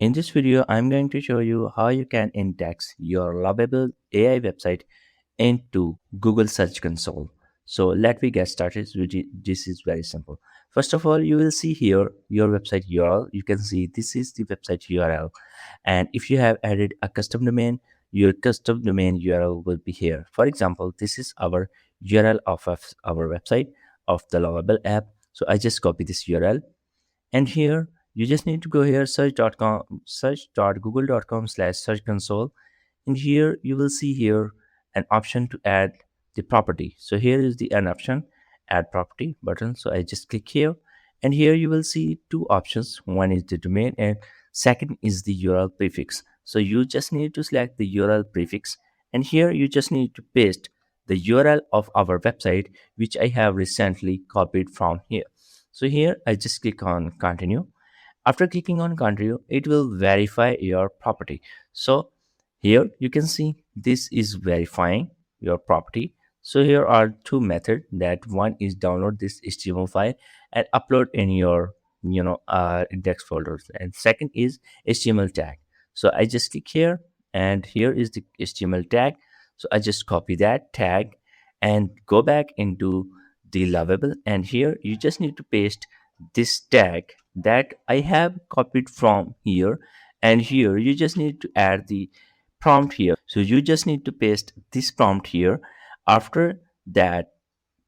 In this video, I'm going to show you how you can index your lovable AI website into Google Search Console. So let me get started. This is very simple. First of all, you will see here your website URL. You can see this is the website URL. And if you have added a custom domain, your custom domain URL will be here. For example, this is our URL of our website of the Lovable app. So I just copy this URL, and here you just need to go here search.google.com/search console, and here you will see here an option to add the property. So here is the an option, add property button. So I just click here, and here you will see two options. One is the domain and second is the URL prefix. So you just need to select the URL prefix, and here you just need to paste the URL of our website which I have recently copied from here. So here I just click on continue. After clicking on continue, it will verify your property. So here you can see this is verifying your property. So here are two methods. That one is download this HTML file and upload in your index folders, and second is HTML tag. So I just click here, and here is the HTML tag. So I just copy that tag and go back into the Lovable, and here you just need to paste this tag that I have copied from here, and here you just need to add the prompt here. So you just need to paste this prompt here after that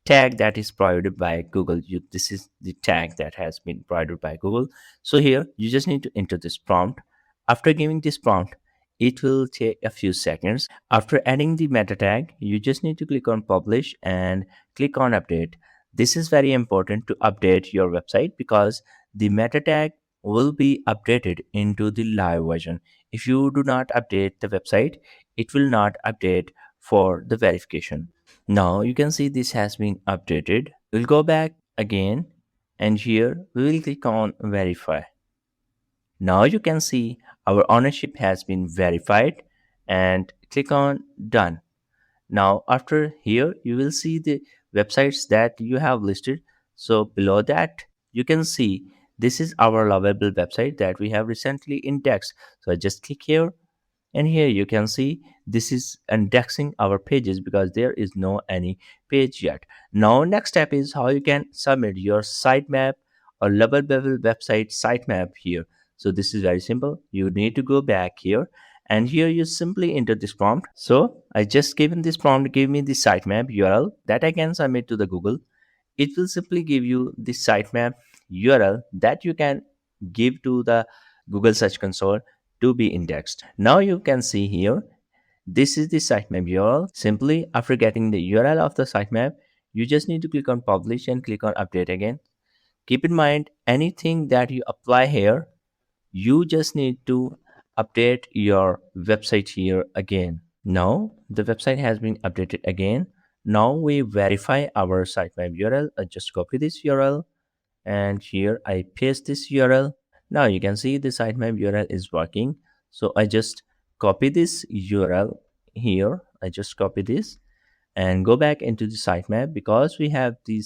tag that is provided by Google. This is the tag that has been provided by Google. So here you just need to enter this prompt. After giving this prompt, it will take a few seconds. After adding the meta tag, you just need to click on publish and click on update. This is very important to update your website because the meta tag will be updated into the live version. If you do not update the website, it will not update for the verification. Now you can see this has been updated. We'll go back again, and here we will click on verify. Now you can see our ownership has been verified, and click on done. Now after here you will see the websites that you have listed. So below that you can see this is our lovable website that we have recently indexed. So I just click here, and here you can see this is indexing our pages because there is no any page yet. Now next step is how you can submit your sitemap or Lovable website sitemap here. So this is very simple. You need to go back here, and here you simply enter this prompt. So I just given this prompt, give me the sitemap URL that I can submit to the Google. It will simply give you the sitemap URL that you can give to the Google Search Console to be indexed. Now you can see here, this is the sitemap URL. Simply after getting the URL of the sitemap, you just need to click on publish and click on update again. Keep in mind, anything that you apply here, you just need to update your website here again. Now the website has been updated again. Now we verify our sitemap URL. I just copy this URL, and here I paste this URL. Now you can see the sitemap URL is working. So I just copy this URL here. I just copy this and go back into the sitemap because we have the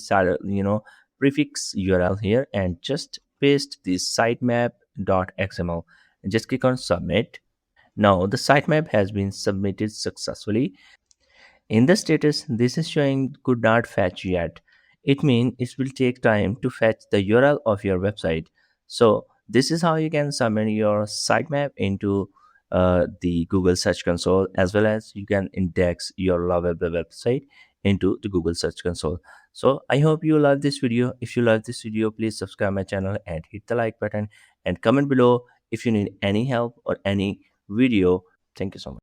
prefix URL here, and just paste this sitemap.xml and just click on submit. Now the sitemap has been submitted successfully. In the status, this is showing could not fetch yet. It means it will take time to fetch the URL of your website. So this is how you can summon your sitemap into the Google Search Console, as well as you can index your lovable website into the Google Search Console. So I hope you love this video. If you love this video, please subscribe my channel and hit the like button, and comment below if you need any help or any video. Thank you so much.